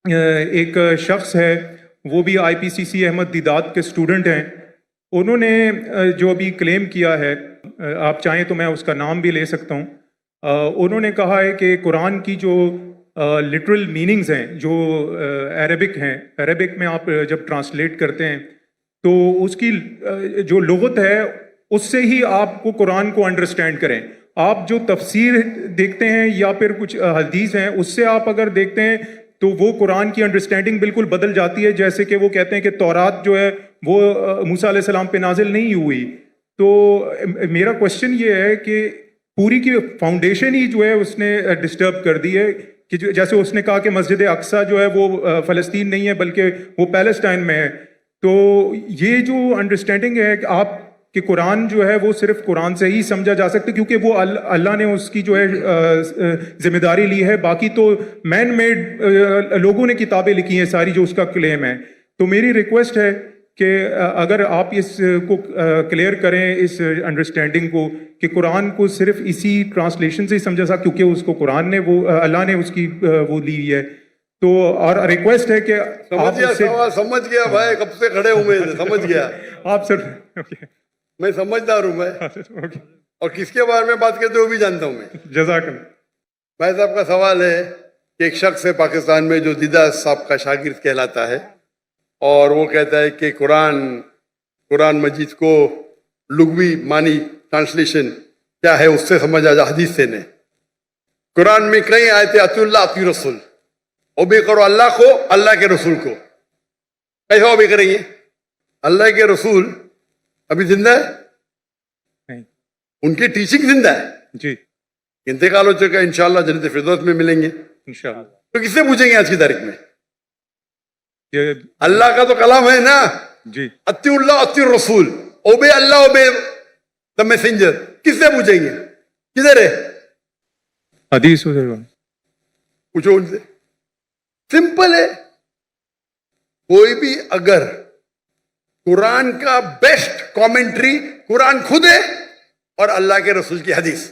ایک شخص ہے وہ بھی آئی پی سی سی احمد دیدات کے اسٹوڈنٹ ہیں. انہوں نے جو ابھی کلیم کیا ہے, آپ چاہیں تو میں اس کا نام بھی لے سکتا ہوں. انہوں نے کہا ہے کہ قرآن کی جو لٹرل میننگز ہیں جو عربک ہیں, عربک میں آپ جب ٹرانسلیٹ کرتے ہیں تو اس کی جو لغت ہے اس سے ہی آپ کو قرآن کو انڈرسٹینڈ کریں. آپ جو تفسیر دیکھتے ہیں یا پھر کچھ حدیث ہیں اس سے آپ اگر دیکھتے ہیں تو وہ قرآن کی انڈرسٹینڈنگ بالکل بدل جاتی ہے. جیسے کہ وہ کہتے ہیں کہ تورات جو ہے وہ موسیٰ علیہ السلام پہ نازل نہیں ہوئی. تو میرا کوشچن یہ ہے کہ پوری کی فاؤنڈیشن ہی جو ہے اس نے ڈسٹرب کر دی ہے کہ جیسے اس نے کہا کہ مسجد اقصیٰ جو ہے وہ فلسطین نہیں ہے بلکہ وہ پیلسٹائن میں ہے. تو یہ جو انڈرسٹینڈنگ ہے کہ آپ کہ قرآن جو ہے وہ صرف قرآن سے ہی سمجھا جا سکتا ہے کیونکہ وہ اللہ نے اس کی جو ہے ذمہ داری لی ہے. باقی تو مین میڈ لوگوں نے کتابیں لکھی ہیں ساری جو اس کا کلیم ہے. تو میری ریکویسٹ ہے کہ اگر آپ اس کو کلیئر کریں اس انڈرسٹینڈنگ کو کہ قرآن کو صرف اسی ٹرانسلیشن سے ہی سمجھا سکتا کیونکہ اس کو قرآن نے وہ اللہ نے اس کی وہ لی ہے. تو اور ریکویسٹ ہے کہ آپ سمجھ گیا بھائی, کب سے کھڑے ہوئے سمجھ گیا آپ سر. میں سمجھدار ہوں میں, اور کس کے بارے میں بات کرتے ہو بھی جانتا ہوں میں. جزاک اللہ. بھائی صاحب کا سوال ہے کہ ایک شخص ہے پاکستان میں جو دیدہ صاحب کا شاگرد کہلاتا ہے, اور وہ کہتا ہے کہ قرآن مجید کو لغوی معنی ٹرانسلیشن کیا ہے اس سے سمجھا جا, حدیث سے نہیں. قرآن میں کئی آیتیں اطیعوا اللہ اطیعوا رسول, اوبے کرو اللہ کو اللہ کے رسول کو. کیسے اوبے کریں گے؟ اللہ کے رسول ابھی زندہ ہے نہیں, ان کی ٹیچنگ زندہ ہے جی, انتقال ہو چکا ہے. انشاءاللہ جنت فردوس میں ملیں گے انشاءاللہ. تو کس سے پوچھیں گے آج کی تاریخ میں؟ یہ اللہ کا تو کلام ہے نا, جی, اطیعوا اللہ اطیعوا الرسول, obey Allah obey the messenger. کس سے پوچھیں گے؟ کدھر ہے حدیث پوچھو ان سے. سمپل ہے. کوئی بھی اگر قرآن کا بیسٹ کامنٹری قرآن خود ہے اور اللہ کے رسول کی حدیث,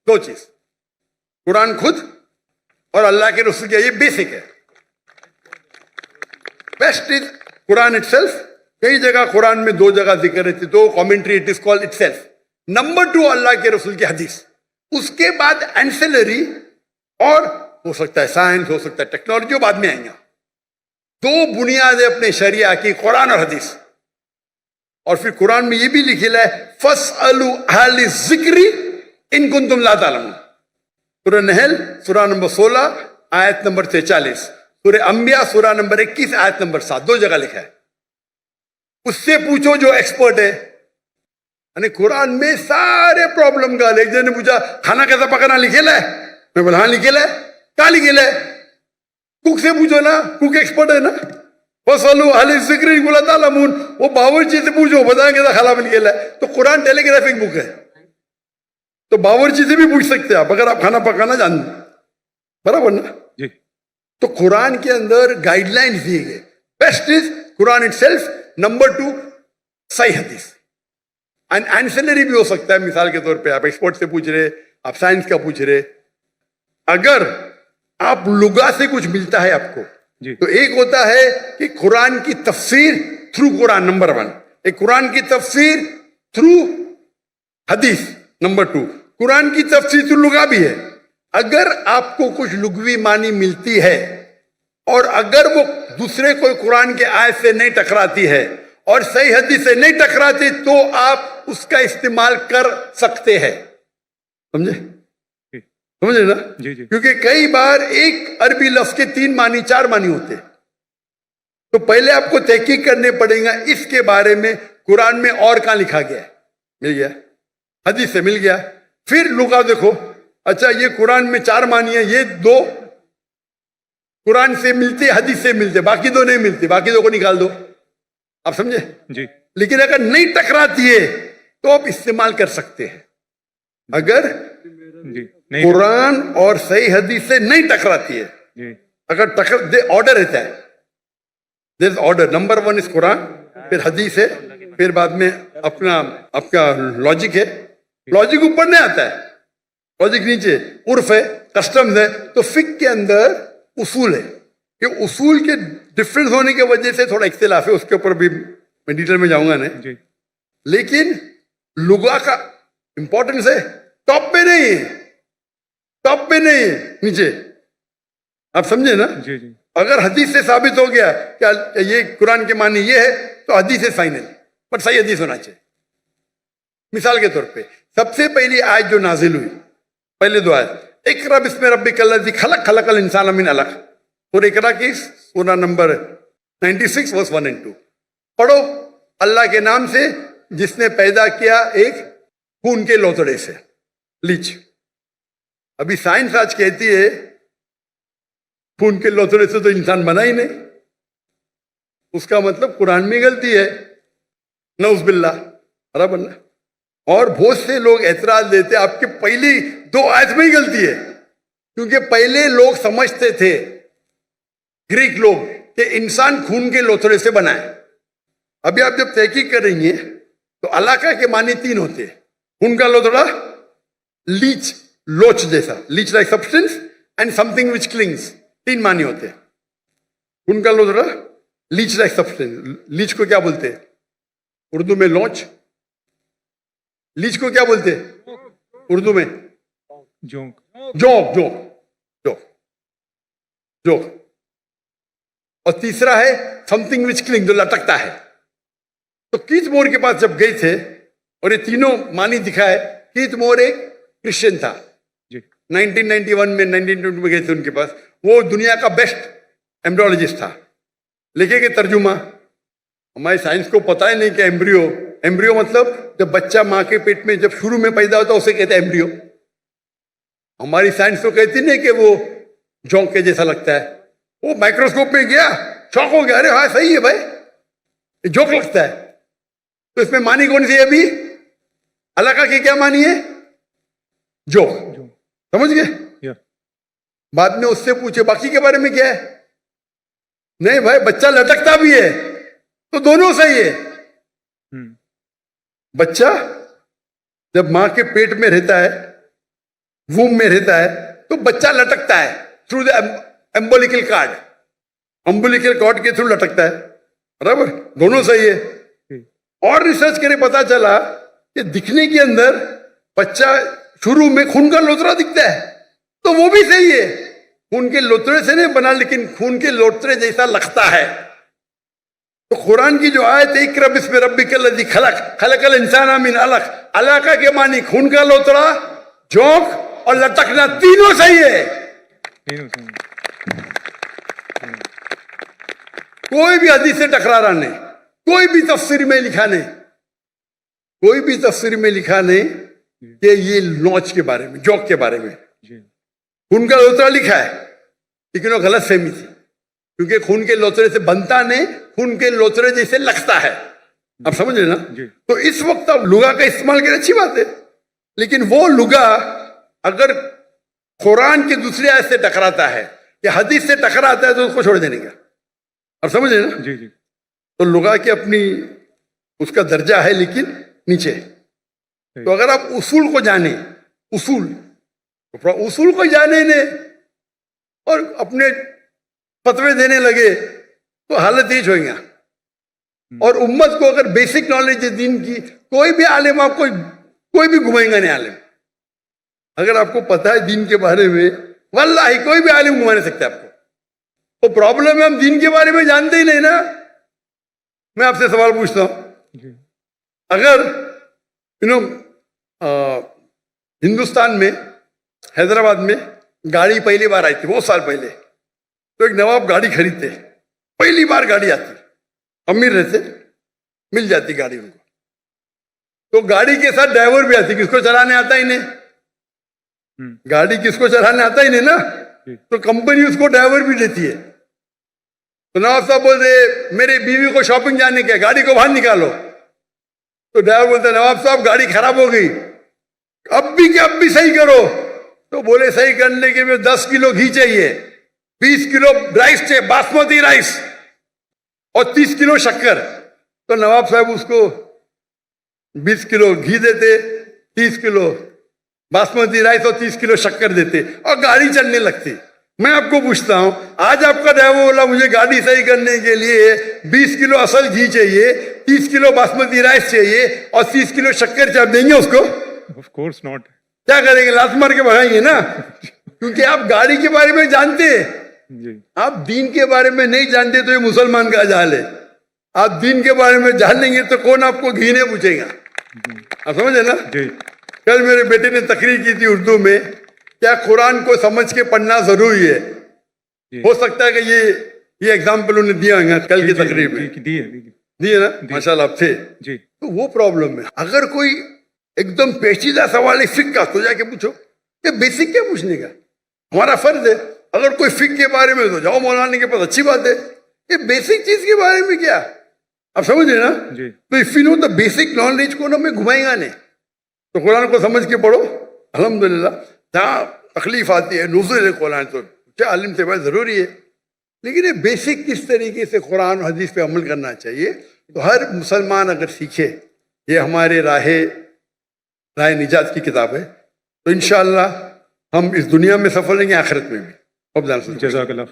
دو چیز, قرآن خود اور اللہ کے رسول کی, یہ بیسک ہے. Best is Quran itself. کئی جگہ قرآن میں دو جگہ ذکر ہے, دو commentary, it is called itself. Number 2 اللہ کے رسول کی حدیث. اس کے بعد اینسلری, اور ہو سکتا ہے سائنس, ہو سکتا ہے ٹیکنالوجی, وہ بعد میں آئیں گا. دو بنیادیں اپنے شریعہ کی, قرآن اور حدیث. اور پھر قرآن میں یہ بھی لکھا ہے فَاسْأَلُوا أَهْلَ الذِّكْرِ إِن كُنتُمْ لَا تَعْلَمُونَ. سورہ نحل سورہ نمبر 16 آیت نمبر 43, سورہ انبیاء سورہ نمبر 21 آیت نمبر 7, دو جگہ لکھا ہے. اس سے پوچھو جو ایکسپرٹ ہے. یعنی قرآن میں سارے پرابلم کا. ایک جن نے پوچھا کھانا کیسا پکانا لکھا ہے, میں بولا ہاں لکھا ہے. کہاں لکھا ہے؟ کوک سے پوچھو نا, کوک ایکسپرٹ ہے نا. فَاسْأَلُوا أَهْلَ الذِّكْرِ إِن كُنتُمْ لَا تَعْلَمُونَ. وہ باورچی سے پوچھو, بتائیں کہ کھانا بن گیا ہے. تو قرآن ٹیلی گرافک بک ہے, تو باورچی سے بھی پوچھ سکتے ہیں آپ اگر آپ کھانا پکانا جانتے, برابر نا جی. تو قرآن کے اندر گائیڈ لائن دیے گئے. Best is Quran itself. Number 2 صحیح حدیث. اینڈ اینسلری بھی ہو سکتا ہے. مثال کے طور پہ آپ ایکسپرٹ سے پوچھ رہے, آپ سائنس کا پوچھ رہے. اگر آپ لغا سے کچھ ملتا ہے آپ کو, تو ایک ہوتا ہے کہ قرآن کی تفسیر تھرو قرآن, نمبر 1. ایک قرآن کی تفسیر تھرو حدیث, نمبر 2. قرآن کی تفسیر تھرو لغا بھی ہے. اگر آپ کو کچھ لغوی معنی ملتی ہے اور اگر وہ دوسرے کوئی قرآن کے آیت سے نہیں ٹکراتی ہے اور صحیح حدیث سے نہیں ٹکراتی, تو آپ اس کا استعمال کر سکتے ہیں. سمجھے نا؟ جی جی. کیونکہ کئی بار ایک عربی لفظ کے 3 معنی 4 معنی ہوتے ہیں. تو پہلے آپ کو تحقیق کرنے پڑے گا اس کے بارے میں قرآن میں اور کہاں لکھا گیا ہے. مل گیا, حدیث سے مل گیا. پھر لغا دیکھو, اچھا یہ قرآن میں 4 معنی ہیں, یہ 2 قرآن سے ملتے, حدیث سے ملتے, باقی 2 نہیں ملتے, باقی 2 کو نکال دو. آپ سمجھے جی. لیکن اگر نہیں ٹکراتی ہے تو آپ استعمال کر سکتے ہیں. اگر قرآن اور صحیح حدیث سے نہیں ٹکراتی ہے, اگر آرڈر رہتا ہے, دیر از آرڈر. نمبر 1 از قرآن, پھر حدیث ہے, پھر بعد میں آپ کا لاجک ہے. لاجک اوپر نہیں آتا ہے, لاجک نیچے, عرف ہے, کسٹمز ہے. تو فقہ کے اندر اصول ہے, کہ اصول کے ڈفرینس ہونے کی وجہ سے تھوڑا اختلاف ہے، اس کے اوپر بھی میں ڈیٹیل میں جاؤں گا نہیں، جی لیکن لغا کا امپورٹنس ہے، ٹاپ پہ نہیں ہے، ٹاپ پہ نہیں ہے، نیچے. آپ سمجھے نا؟ جی جی اگر حدیث سے ثابت ہو گیا کہ یہ قرآن کے معنی یہ ہے تو حدیث ہے فائنل، بٹ صحیح حدیث ہونا چاہیے. مثال کے طور پہ سب سے پہلی آیت جو نازل ہوئی، پہلے دو آیت، اقرا بسم ربک الذی خلق، خلق الانسان من علق، اور اقرا کی سورہ نمبر 96 ورس 1 and 2، پڑھو اللہ کے نام سے جس نے پیدا کیا ایک خون کے لوتڑے سے، لیچ. ابھی سائنس آج کہتی ہے خون کے لوتڑے سے تو انسان بنا ہی نہیں، اس کا مطلب قرآن میں غلطی ہے، نعوذ باللہ رب اللہ. اور بہت سے لوگ اعتراض دیتے آپ کے پہلی دو آیت میں ہی غلطی ہے، کیونکہ پہلے لوگ سمجھتے تھے، گریک لوگ، کہ انسان خون کے لوتھڑے سے بنا ہے. ابھی آپ جب تحقیق کریں گے تو علاقہ کے معنی تین ہوتے ہیں. خون کا لوتھڑا، لیچ، لوچ جیسا، latch like substance, and some thing which killings, تین معنی ہوتے ہیں. خون کا لوتھڑا، لیچ لائک سبسٹینس. لیچ کو کیا بولتے ہیں اردو میں؟ لونچ. لیچ کو کیا بولتے ہیں اردو میں؟ جونک. جوک. Joke joke joke. اور تیسرا ہے سم تھنگ وچ کلنگ، جو لٹکتا ہے. تو کیت مور کے پاس جب گئے تھے اور یہ تینوں معنی دکھائے، کیت مور ایک کرسچن تھا، جی 1991 میں 1922 میں گئے تھے ان کے پاس. وہ دنیا کا بیسٹ ایمبریولوجسٹ تھا. لکھے کہ ترجمہ ہماری سائنس کو پتہ ہی نہیں کہ ایمبریو مطلب جب بچہ ماں کے پیٹ میں جب شروع میں پیدا ہوتا ہے اسے کہتے ہیں ایمبریو. ہماری سائنس تو کہتی نہیں کہ وہ جونک کے جیسا لگتا ہے. وہ مائکروسکوپ میں گیا، شوق ہو گیا، ارے ہاں صحیح ہے بھائی، یہ جوک لگتا ہے. تو اس میں معنی کون سی ہے؟ ابھی علاقہ کی کیا معنی ہے؟ جوک. سمجھ گئے؟ یا بعد میں اس سے پوچھے باقی کے بارے میں کیا ہے؟ نہیں بھائی، بچہ لٹکتا بھی ہے تو دونوں صحیح ہے. بچہ جب ماں کے پیٹ میں رہتا ہے، ووم میں رہتا ہے، تو بچہ لٹکتا ہے تھرو دا امبولیکل کارڈ. امبولیکل کارڈ کے تھرو لٹکتا ہے، برابر؟ دونوں صحیح ہے. اور ریسرچ کرے پتا چلا کہ دکھنے کے اندر بچہ شروع میں خون کا لوترا دکھتا ہے، تو وہ بھی صحیح ہے. خون کے لوترے سے نہیں بنا، لیکن خون کے لوترے جیسا لگتا ہے. تو قرآن کی جو آیت ہے اقرا بسم ربک الذی خلق، خلق الانسان من علق، علاقہ کے معنی خون کا لوتڑا، جونک اور لٹکنا، تینوں صحیح ہے. کوئی بھی حدیث سے ٹکرارا نہیں، کوئی بھی تفسیر میں لکھا نہیں، کوئی بھی تفسیر میں لکھا نہیں کہ یہ لونچ کے بارے میں، جوک کے بارے میں. خون کا لوتڑا لکھا ہے، لیکن وہ غلط فہمی تھی، کیونکہ خون کے لوترے سے بنتا نہیں، خون کے لوترے جیسے لگتا ہے. آپ سمجھ رہے نا؟ تو اس وقت آپ لغا کا استعمال کریں، اچھی بات ہے، لیکن وہ لغا اگر قرآن کی دوسری آیت سے ٹکراتا ہے یا حدیث سے ٹکراتا ہے تو اس کو چھوڑ دینے کا. آپ سمجھ رہے نا؟ جی جی تو لغا کی اپنی اس کا درجہ ہے، لیکن نیچے. تو اگر آپ اصول کو جانیں، اصول کو جانے نے اور اپنے فتوے دینے لگے تو حالت یہ ہوئیں گا. اور امت کو اگر بیسک نالج ہے دین کی، کوئی بھی عالم آپ کو کوئی بھی گھمائیں گا نہیں. عالم اگر آپ کو پتا ہے دین کے بارے میں، واللہ کوئی بھی عالم گھما نہیں سکتا آپ کو. تو پرابلم ہے ہم دین کے بارے میں جانتے ہی نہیں نا. میں آپ سے سوال پوچھتا ہوں، اگر ہندوستان میں حیدرآباد میں گاڑی پہلی بار آئی تھی بہت سال پہلے، تو ایک نواب گاڑی خریدتے، پہلی بار گاڑی آتی، امیر رہتے، مل جاتی گاڑی ان کو. تو گاڑی کے ساتھ ڈرائیور بھی آتی، کس کو چلانے آتا ہی نہیں، گاڑی کس کو چلانے آتا ہی نہیں نا، تو کمپنی اس کو ڈرائیور بھی دیتی ہے. تو نواب صاحب بولتے میری بیوی کو شاپنگ جانے کے، گاڑی کو باہر نکالو. تو ڈرائیور بولتا نواب صاحب گاڑی خراب ہو گئی، اب بھی صحیح کرو. تو بولے صحیح کرنے کے لیے 10 کلو گھی چاہیے، 20 کلو رائس چاہیے، باسمتی رائس، اور 30 کلو شکر. تو نواب صاحب اس کو 20 کلو گھی دیتے، 30 کلو باسمتی رائس اور 30 کلو شکر دیتے، اور گاڑی چلنے لگتی. میں آپ کو پوچھتا ہوں، آج آپ کا ڈرائیور بولا مجھے گاڑی صحیح کرنے کے لیے 20 کلو اصل گھی چاہیے، 30 کلو باسمتی رائس چاہیے اور 30 کلو شکر چاپ دیں گے اس کو؟ Of course not. کیا کریں گے؟ لات مار کے بھگائیں گے نا، کیونکہ آپ گاڑی کے بارے میں جانتے ہیں. جی آپ دین کے بارے میں نہیں جانتے تو یہ مسلمان کا جہل ہے. آپ دین کے بارے میں جان لیں گے تو کون آپ کو گھی نہیں پوچھے گا. آپ سمجھے نا؟ جی کل میرے بیٹے نے تقریر کی تھی اردو میں، کیا قرآن کو سمجھ کے پڑھنا ضروری ہے؟ ہو سکتا ہے کہ یہ ایگزامپل انہیں دیا ہوگا کل کی تقریر میں. دی ہے دیے نا؟ ماشاء اللہ آپ تھے. جی تو وہ پرابلم ہے. اگر کوئی ایک دم پیچیدہ سوال ہے فقہ کا تو جا کے پوچھو. یہ بیسک کیا پوچھنے کا؟ ہمارا فرض ہے. اگر کوئی فقہ کے بارے میں تو جاؤ مولانا کے پاس، اچھی بات ہے. یہ بیسک چیز کے بارے میں کیا؟ آپ سمجھ رہے نا؟ جی تو if you know the basic knowledge کو نا میں گھمائیں گا نہیں. تو قرآن کو سمجھ کے پڑھو. الحمدللہ جہاں تکلیف آتی ہے نزول قرآن تو عالم سے بات ضروری ہے، لیکن یہ بیسک کس طریقے سے قرآن و حدیث پہ عمل کرنا چاہیے تو ہر مسلمان اگر سیکھے. یہ ہمارے راہ نجات کی کتاب ہے، تو انشاءاللہ ہم اس دنیا میں سفل رہیں گے، آخرت میں بھی. جزاک اللہ.